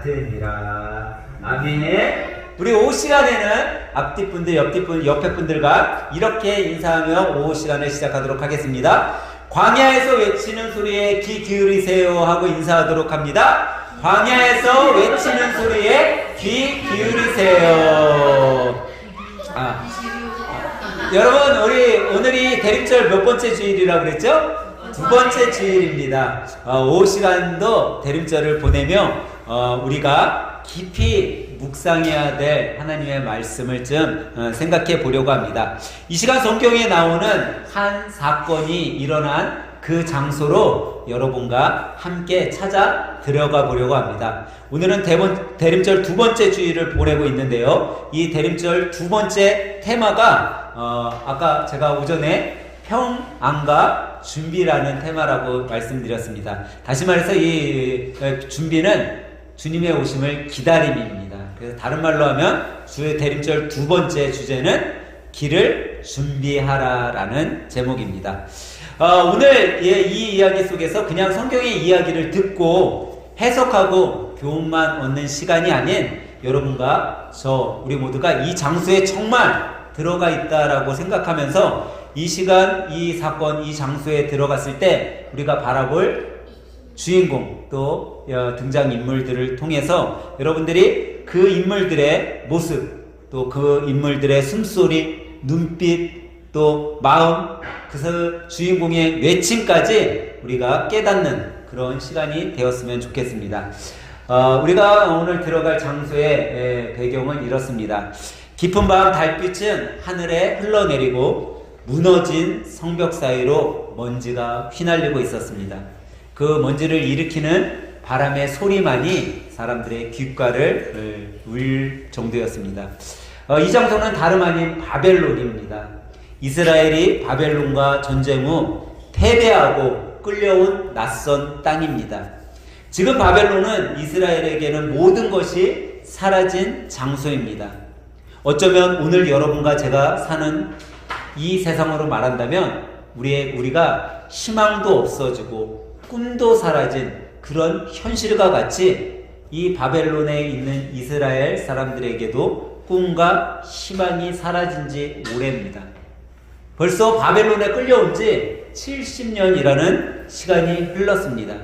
같으니라. 아멘. 우리 오후 시간에는 앞뒤 분들, 옆에 분들과 이렇게 인사하며 오후 시간을 시작하도록 하겠습니다. 광야에서 외치는 소리에 귀 기울이세요 하고 인사하도록 합니다. 광야에서 외치는 소리에 귀 기울이세요. 여러분, 오늘이 대림절 몇 번째 주일이라고 그랬죠? 두 번째 주일입니다. 오후 시간도 대림절을 보내며 우리가 깊이 묵상해야 될 하나님의 말씀을 좀 생각해 보려고 합니다. 이 시간 성경에 나오는 한 사건이 일어난 그 장소로 여러분과 함께 찾아 들어가 보려고 합니다. 오늘은 대림절 두 번째 주일을 보내고 있는데요. 이 대림절 두 번째 테마가 아까 제가 오전에 평안과 준비라는 테마라고 말씀드렸습니다. 다시 말해서 이 준비는 주님의 오심을 기다림입니다. 그래서 다른 말로 하면 주의 대림절 두 번째 주제는 길을 준비하라라는 제목입니다. 오늘 이 이야기 속에서 그냥 성경의 이야기를 듣고 해석하고 교훈만 얻는 시간이 아닌 여러분과 우리 모두가 이 장소에 정말 들어가 있다라고 생각하면서 이 시간, 이 사건, 이 장소에 들어갔을 때 우리가 바라볼 주인공 또 등장인물들을 통해서 여러분들이 그 인물들의 모습 또 그 인물들의 숨소리, 눈빛 또 마음 그 주인공의 외침까지 우리가 깨닫는 그런 시간이 되었으면 좋겠습니다. 우리가 오늘 들어갈 장소의 배경은 이렇습니다. 깊은 밤 달빛은 하늘에 흘러내리고 무너진 성벽 사이로 먼지가 휘날리고 있었습니다. 그 먼지를 일으키는 바람의 소리만이 사람들의 귓가를 울 정도였습니다. 이 장소는 다름 아닌 바벨론입니다. 이스라엘이 바벨론과 전쟁 후 패배하고 끌려온 낯선 땅입니다. 지금 바벨론은 이스라엘에게는 모든 것이 사라진 장소입니다. 어쩌면 오늘 여러분과 제가 사는 이 세상으로 말한다면 우리가 희망도 없어지고 꿈도 사라진 그런 현실과 같이 이 바벨론에 있는 이스라엘 사람들에게도 꿈과 희망이 사라진 지 오래입니다. 벌써 바벨론에 끌려온 지 70년이라는 시간이 흘렀습니다.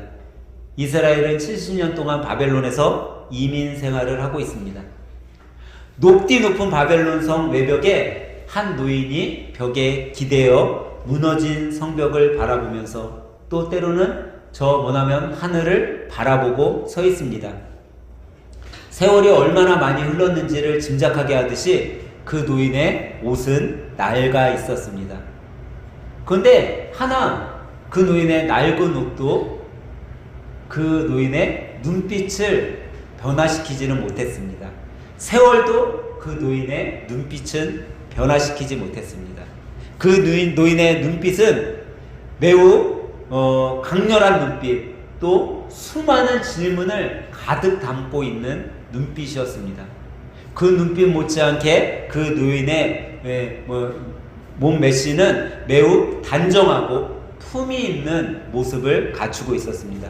이스라엘은 70년 동안 바벨론에서 이민 생활을 하고 있습니다. 높디 높은 바벨론 성 외벽에 한 노인이 벽에 기대어 무너진 성벽을 바라보면서 또 때로는 저 머나먼 하늘을 바라보고 서 있습니다. 세월이 얼마나 많이 흘렀는지를 짐작하게 하듯이 그 노인의 옷은 낡아 있었습니다. 그런데 그 노인의 낡은 옷도 그 노인의 눈빛을 변화시키지는 못했습니다. 세월도 그 노인의 눈빛은 변화시키지 못했습니다. 그 노인의 눈빛은 매우 강렬한 눈빛, 또 수많은 질문을 가득 담고 있는 눈빛이었습니다. 그 눈빛 못지않게 그 노인의 몸매씨는 매우 단정하고 품이 있는 모습을 갖추고 있었습니다.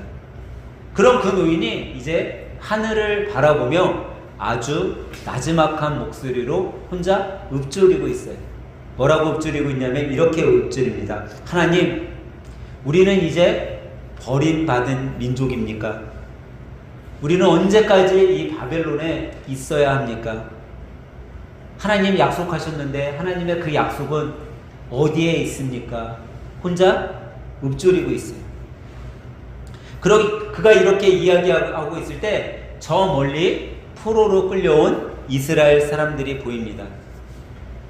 그럼 그 노인이 이제 하늘을 바라보며 아주 나지막한 목소리로 혼자 읊조리고 있어요. 뭐라고 읊조리고 있냐면 이렇게 읊조립니다. 하나님, 우리는 이제 버림받은 민족입니까? 우리는 언제까지 이 바벨론에 있어야 합니까? 하나님 약속하셨는데 하나님의 그 약속은 어디에 있습니까? 혼자 읊조리고 있어요. 그가 이렇게 이야기하고 있을 때 저 멀리 포로로 끌려온 이스라엘 사람들이 보입니다.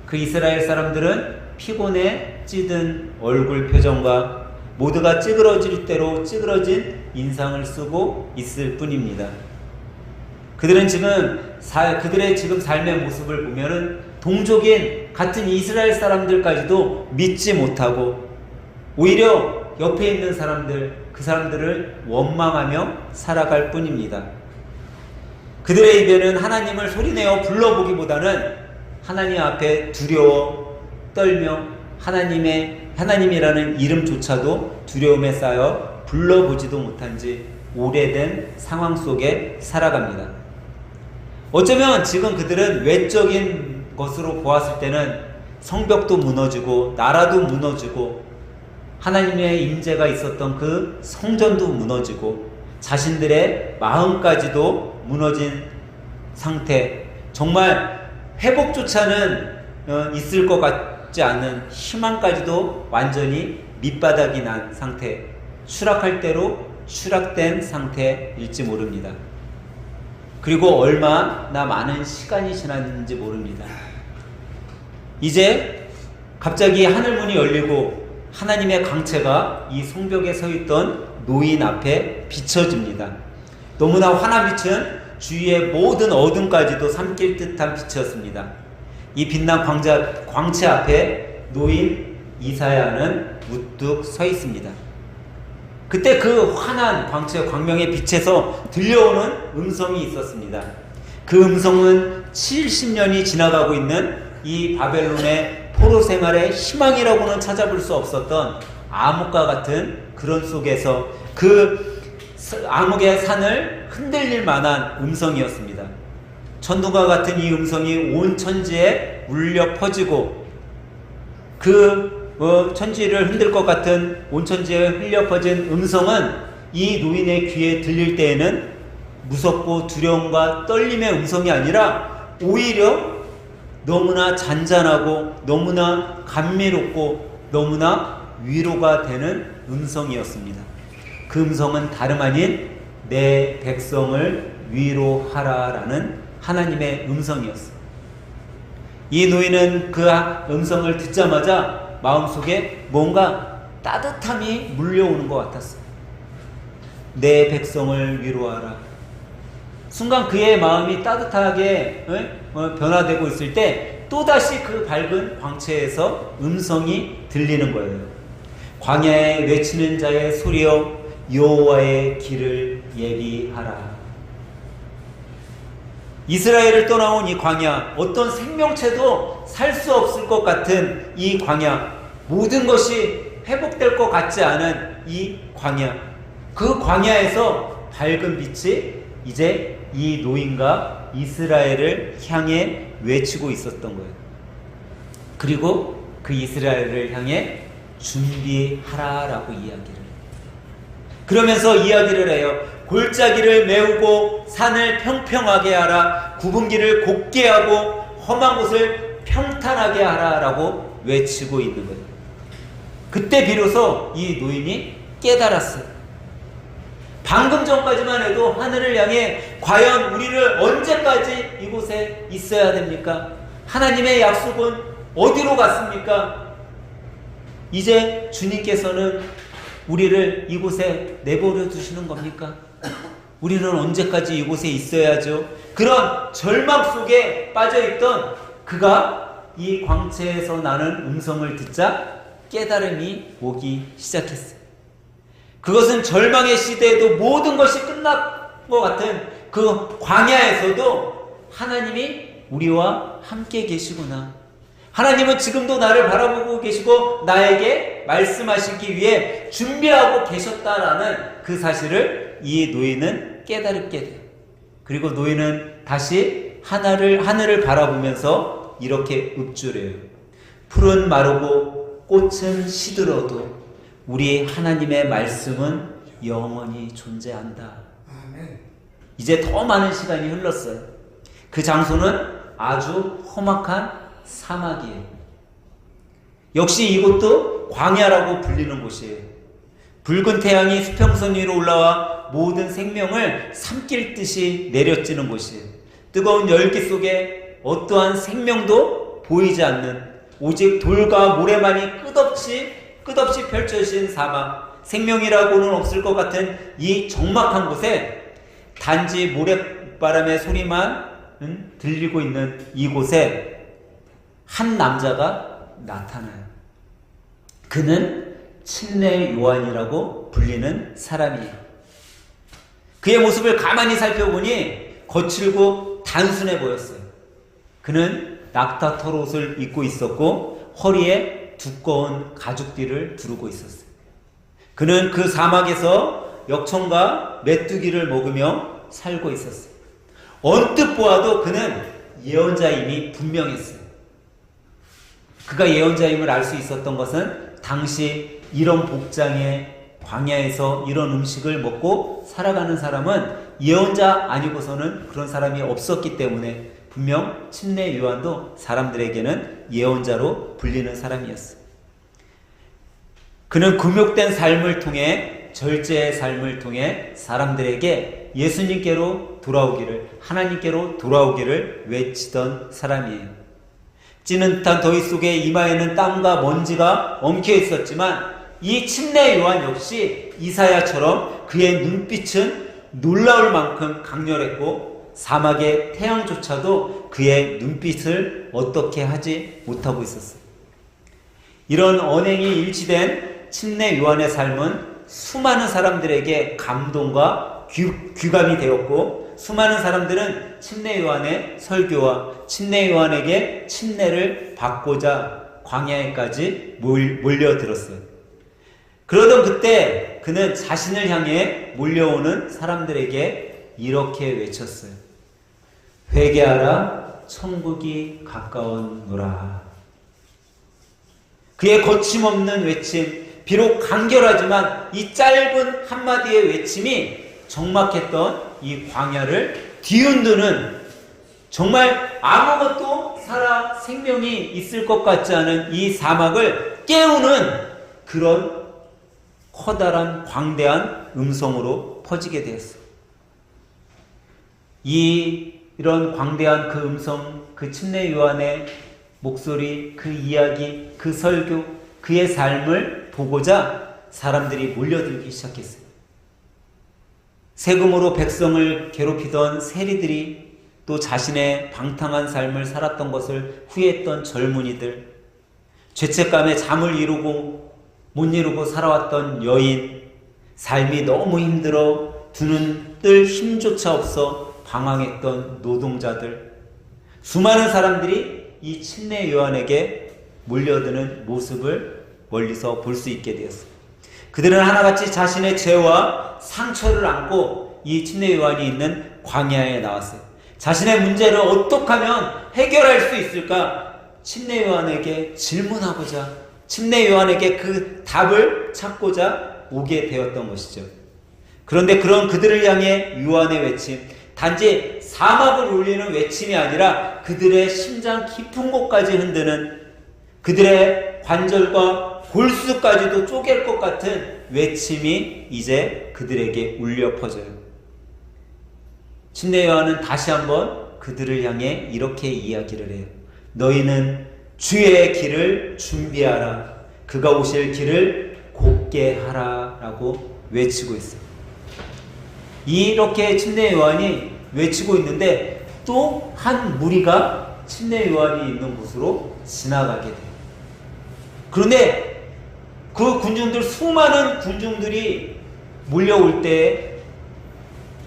그 이스라엘 사람들은 피곤에 찌든 얼굴 표정과 모두가 찌그러질 대로 찌그러진 인상을 쓰고 있을 뿐입니다. 그들의 지금 삶의 모습을 보면은 동족인 같은 이스라엘 사람들까지도 믿지 못하고 오히려 옆에 있는 그 사람들을 원망하며 살아갈 뿐입니다. 그들의 입에는 하나님을 소리내어 불러보기보다는 하나님 앞에 두려워 떨며 하나님이라는 이름조차도 두려움에 쌓여 불러보지도 못한 지 오래된 상황 속에 살아갑니다. 어쩌면 지금 그들은 외적인 것으로 보았을 때는 성벽도 무너지고 나라도 무너지고 하나님의 임재가 있었던 그 성전도 무너지고 자신들의 마음까지도 무너진 상태, 정말 회복조차는 있을 것 같지 않은 희망까지도 완전히 밑바닥이 난 상태, 추락할 대로 추락된 상태일지 모릅니다. 그리고 얼마나 많은 시간이 지났는지 모릅니다. 이제 갑자기 하늘문이 열리고 하나님의 강체가 이 성벽에 서 있던 노인 앞에 비춰집니다. 너무나 환한 빛은 주위의 모든 어둠까지도 삼킬 듯한 빛이었습니다. 이 빛난 광채 앞에 노인 이사야는 우뚝 서 있습니다. 그때 그 환한 광명의 빛에서 들려오는 음성이 있었습니다. 그 음성은 70년이 지나가고 있는 이 바벨론의 포로 생활의 희망이라고는 찾아볼 수 없었던 암흑과 같은 그런 속에서 그 암흑의 산을 흔들릴 만한 음성이었습니다. 천둥과 같은 이 음성이 온 천지에 울려 퍼지고 그 천지를 흔들 것 같은 온 천지에 흘려 퍼진 음성은 이 노인의 귀에 들릴 때에는 무섭고 두려움과 떨림의 음성이 아니라 오히려 너무나 잔잔하고 너무나 감미롭고 너무나 위로가 되는 음성이었습니다. 그 음성은 다름 아닌 내 백성을 위로하라라는 하나님의 음성이었습니다. 이 노인은 그 음성을 듣자마자 마음속에 뭔가 따뜻함이 물려오는 것 같았어요. 내 백성을 위로하라. 순간 그의 마음이 따뜻하게 변화되고 있을 때 또다시 그 밝은 광채에서 음성이 들리는 거예요. 광야에 외치는 자의 소리여 여호와의 길을 예비하라. 이스라엘을 떠나온 이 광야, 어떤 생명체도 살 수 없을 것 같은 이 광야, 모든 것이 회복될 것 같지 않은 이 광야, 그 광야에서 밝은 빛이 이제 이 노인과 이스라엘을 향해 외치고 있었던 거예요. 그리고 그 이스라엘을 향해 준비하라라고 이야기를 해요. 그러면서 이야기를 해요. 골짜기를 메우고 산을 평평하게 하라. 굽은 길을 곱게 하고 험한 곳을 평탄하게 하라라고 외치고 있는 거예요. 그때 비로소 이 노인이 깨달았어요. 방금 전까지만 해도 하늘을 향해 과연 우리를 언제까지 이곳에 있어야 됩니까? 하나님의 약속은 어디로 갔습니까? 이제 주님께서는 우리를 이곳에 내버려 두시는 겁니까? 우리는 언제까지 이곳에 있어야죠? 그런 절망 속에 빠져있던 그가 이 광채에서 나는 음성을 듣자 깨달음이 오기 시작했어요. 그것은 절망의 시대에도 모든 것이 끝난 것 같은 그 광야에서도 하나님이 우리와 함께 계시구나. 하나님은 지금도 나를 바라보고 계시고 나에게 말씀하시기 위해 준비하고 계셨다라는 그 사실을 이 노인은 깨달게 돼요. 그리고 노인은 다시 하늘을 바라보면서 이렇게 읊조려요. 풀은 마르고 꽃은 시들어도 우리 하나님의 말씀은 영원히 존재한다. 아멘. 이제 더 많은 시간이 흘렀어요. 그 장소는 아주 험악한 사막이에요. 역시 이곳도 광야라고 불리는 곳이에요. 붉은 태양이 수평선 위로 올라와 모든 생명을 삼킬 듯이 내려지는 곳이에요. 뜨거운 열기 속에 어떠한 생명도 보이지 않는 오직 돌과 모래만이 끝없이 펼쳐진 사막, 생명이라고는 없을 것 같은 이 적막한 곳에 단지 모래바람의 소리만 들리고 있는 이곳에 한 남자가 나타나요. 그는 침례 요한이라고 불리는 사람이에요. 그의 모습을 가만히 살펴보니 거칠고 단순해 보였어요. 그는 낙타 털옷을 입고 있었고 허리에 두꺼운 가죽띠를 두르고 있었어요. 그는 그 사막에서 역청과 메뚜기를 먹으며 살고 있었어요. 언뜻 보아도 그는 예언자임이 분명했어요. 그가 예언자임을 알 수 있었던 것은 당시 이런 복장에 광야에서 이런 음식을 먹고 살아가는 사람은 예언자 아니고서는 그런 사람이 없었기 때문에 분명 침례 요한도 사람들에게는 예언자로 불리는 사람이었어요. 그는 금욕된 삶을 통해, 절제의 삶을 통해 사람들에게 예수님께로 돌아오기를, 하나님께로 돌아오기를 외치던 사람이에요. 찌는 듯한 더위 속에 이마에는 땀과 먼지가 엉켜 있었지만 이 침례 요한 역시 이사야처럼 그의 눈빛은 놀라울 만큼 강렬했고 사막의 태양조차도 그의 눈빛을 어떻게 하지 못하고 있었어요. 이런 언행이 일치된 침례 요한의 삶은 수많은 사람들에게 감동과 귀감이 되었고, 수많은 사람들은 침례 요한의 설교와 침례 요한에게 침례를 받고자 광야에까지 몰려들었어요. 그러던 그때 그는 자신을 향해 몰려오는 사람들에게 이렇게 외쳤어요. 회개하라, 천국이 가까웠노라. 그의 거침없는 외침, 비록 간결하지만 이 짧은 한마디의 외침이 적막했던 이 광야를 뒤흔드는, 정말 아무것도 살아 생명이 있을 것 같지 않은 이 사막을 깨우는 그런 커다란 광대한 음성으로 퍼지게 되었어요. 이런 광대한 그 음성, 그 침례 요한의 목소리, 그 이야기, 그 설교, 그의 삶을 보고자 사람들이 몰려들기 시작했어요. 세금으로 백성을 괴롭히던 세리들이, 또 자신의 방탕한 삶을 살았던 것을 후회했던 젊은이들, 죄책감에 잠을 못 이루고 살아왔던 여인, 삶이 너무 힘들어 두 눈 뜰 힘조차 없어 방황했던 노동자들, 수많은 사람들이 이 침례 요한에게 몰려드는 모습을 멀리서 볼 수 있게 되었습니다. 그들은 하나같이 자신의 죄와 상처를 안고 이 침례 요한이 있는 광야에 나왔어요. 자신의 문제를 어떻게 하면 해결할 수 있을까? 침례 요한에게 질문하고자, 침례 요한에게 그 답을 찾고자 오게 되었던 것이죠. 그런데 그런 그들을 향해 요한의 외침, 단지 사막을 울리는 외침이 아니라 그들의 심장 깊은 곳까지 흔드는, 그들의 관절과 골수까지도 쪼갤 것 같은 외침이 이제 그들에게 울려 퍼져요. 침례 요한은 다시 한번 그들을 향해 이렇게 이야기를 해요. 너희는 주의 길을 준비하라. 그가 오실 길을 곧게 하라. 라고 외치고 있어요. 이렇게 침례 요한이 외치고 있는데 또 한 무리가 침례 요한이 있는 곳으로 지나가게 돼요. 그런데 그 군중들, 수많은 군중들이 몰려올 때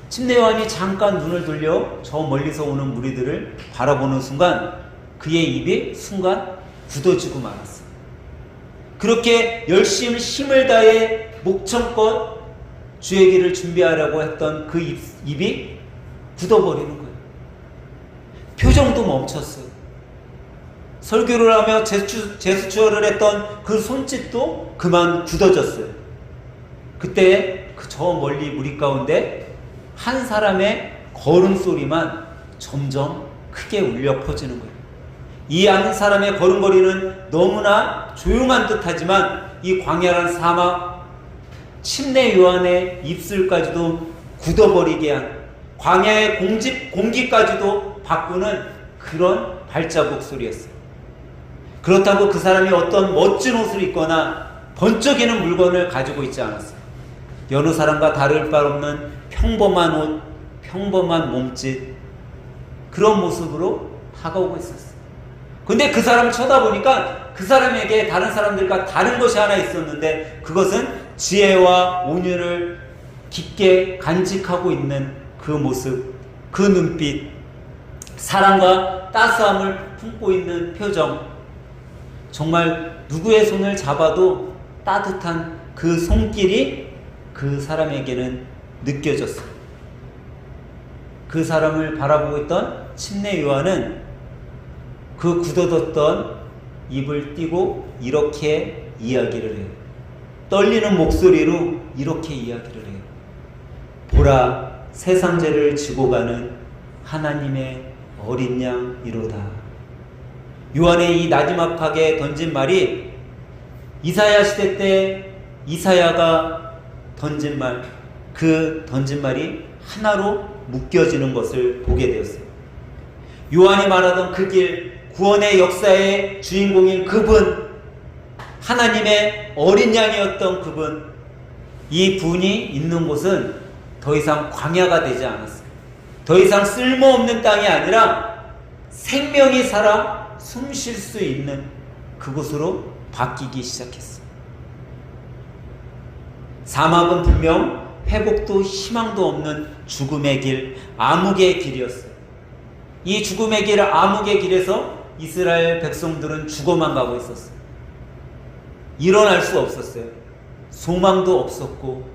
침례 요한이 잠깐 눈을 돌려 저 멀리서 오는 무리들을 바라보는 순간 그의 입이 순간 굳어지고 말았어요. 그렇게 열심히 힘을 다해 목청껏 주의 길을 준비하려고 했던 그 입이 굳어버리는 거예요. 표정도 멈췄어요. 설교를 하며 제스처를 했던 그 손짓도 그만 굳어졌어요. 그때 저 멀리 무리 가운데 한 사람의 걸음소리만 점점 크게 울려 퍼지는 거예요. 이 한 사람의 걸음걸이는 너무나 조용한 듯하지만 이 광야란 사막, 침례 요한의 입술까지도 굳어버리게 한, 광야의 공기까지도 바꾸는 그런 발자국 소리였어요. 그렇다고 그 사람이 어떤 멋진 옷을 입거나 번쩍이는 물건을 가지고 있지 않았어요. 여느 사람과 다를 바 없는 평범한 옷, 평범한 몸짓, 그런 모습으로 다가오고 있었어요. 근데 그 사람을 쳐다보니까 그 사람에게 다른 사람들과 다른 것이 하나 있었는데, 그것은 지혜와 온유를 깊게 간직하고 있는 그 모습, 그 눈빛, 사랑과 따스함을 품고 있는 표정, 정말 누구의 손을 잡아도 따뜻한 그 손길이 그 사람에게는 느껴졌어요. 그 사람을 바라보고 있던 침례 요한은 그 굳어뒀던 입을 띄고 이렇게 이야기를 해요. 떨리는 목소리로 이렇게 이야기를 해요. 보라, 세상 죄를 지고 가는 하나님의 어린 양이로다. 요한의 이 나지막하게 던진 말이 이사야 시대 때 이사야가 던진 말, 그 던진 말이 하나로 묶여지는 것을 보게 되었어요. 요한이 말하던 그 길, 구원의 역사의 주인공인 그분, 하나님의 어린 양이었던 그분, 이 분이 있는 곳은 더 이상 광야가 되지 않았어요. 더 이상 쓸모없는 땅이 아니라 생명이 살아 숨 쉴 수 있는 그곳으로 바뀌기 시작했어요. 사막은 분명 회복도 희망도 없는 죽음의 길, 암흑의 길이었어요. 이 죽음의 길, 암흑의 길에서 이스라엘 백성들은 죽어만 가고 있었어요. 일어날 수 없었어요. 소망도 없었고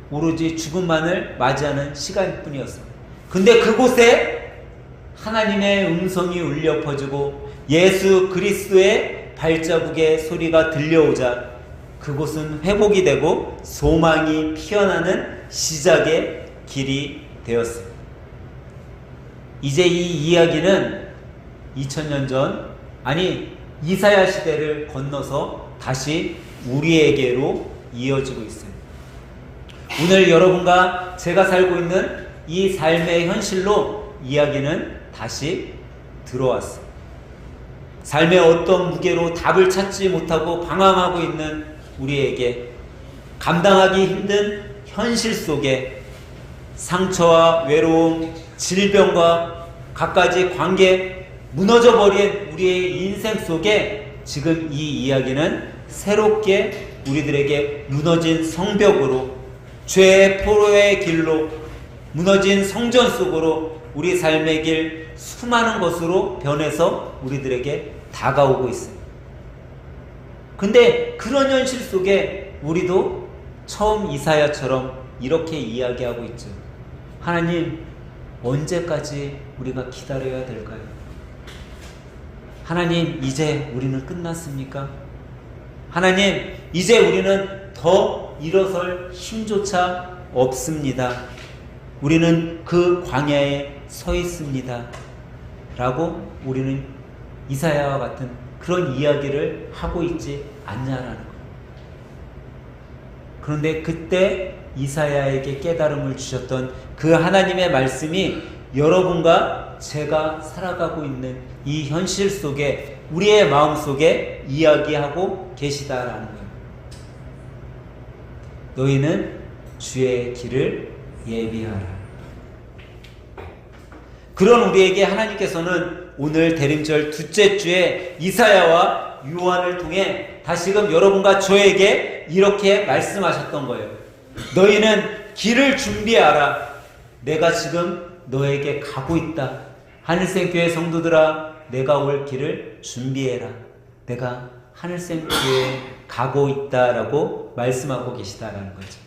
오로지 죽음만을 맞이하는 시간뿐이었어요. 근데 그곳에 하나님의 음성이 울려 퍼지고 예수 그리스도의 발자국의 소리가 들려오자 그곳은 회복이 되고 소망이 피어나는 시작의 길이 되었어요. 이제 이 이야기는 2000년 전, 아니 이사야 시대를 건너서 다시 우리에게로 이어지고 있어요. 오늘 여러분과 제가 살고 있는 이 삶의 현실로 이야기는 다시 들어왔어요. 삶의 어떤 무게로 답을 찾지 못하고 방황하고 있는 우리에게 감당하기 힘든 현실 속에 상처와 외로움, 질병과 갖가지 관계 무너져버린 우리의 인생 속에 지금 이 이야기는 새롭게 우리들에게 무너진 성벽으로, 죄의 포로의 길로, 무너진 성전 속으로 우리 삶의 길 수많은 것으로 변해서 우리들에게 다가오고 있어요. 근데 그런 현실 속에 우리도 처음 이사야처럼 이렇게 이야기하고 있죠. 하나님, 언제까지 우리가 기다려야 될까요? 하나님, 이제 우리는 끝났습니까? 하나님, 이제 우리는 더 일어설 힘조차 없습니다. 우리는 그 광야에 서 있습니다. 라고 우리는 이사야와 같은 그런 이야기를 하고 있지 않냐라는 거예요. 그런데 그때 이사야에게 깨달음을 주셨던 그 하나님의 말씀이 여러분과 제가 살아가고 있는 이 현실 속에, 우리의 마음 속에 이야기하고 계시다라는 거예요. 너희는 주의 길을 예비하라. 그런 우리에게 하나님께서는 오늘 대림절 둘째 주에 이사야와 요한을 통해 다시금 여러분과 저에게 이렇게 말씀하셨던 거예요. 너희는 길을 준비하라. 내가 지금 너에게 가고 있다. 하늘샘교회 성도들아, 내가 올 길을 준비해라. 내가 하늘샘교회에 가고 있다라고 말씀하고 계시다라는 거죠.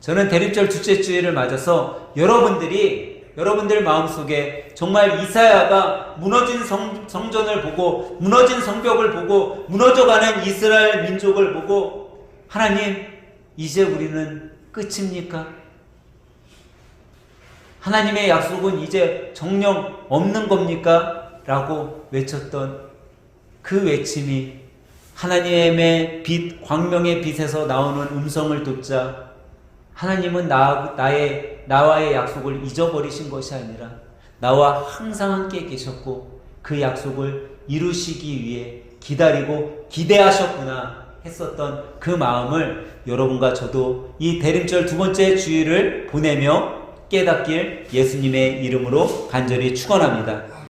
저는 대림절 둘째 주일을 맞아서 여러분들 마음속에 정말 이사야가 무너진 성전을 보고, 무너진 성벽을 보고, 무너져가는 이스라엘 민족을 보고, 하나님, 이제 우리는 끝입니까? 하나님의 약속은 이제 정령 없는 겁니까? 라고 외쳤던 그 외침이 하나님의 빛, 광명의 빛에서 나오는 음성을 듣자 하나님은 나와의 약속을 잊어버리신 것이 아니라 나와 항상 함께 계셨고 그 약속을 이루시기 위해 기다리고 기대하셨구나 했었던 그 마음을 여러분과 저도 이 대림절 두 번째 주일을 보내며 깨닫길 예수님의 이름으로 간절히 축원합니다.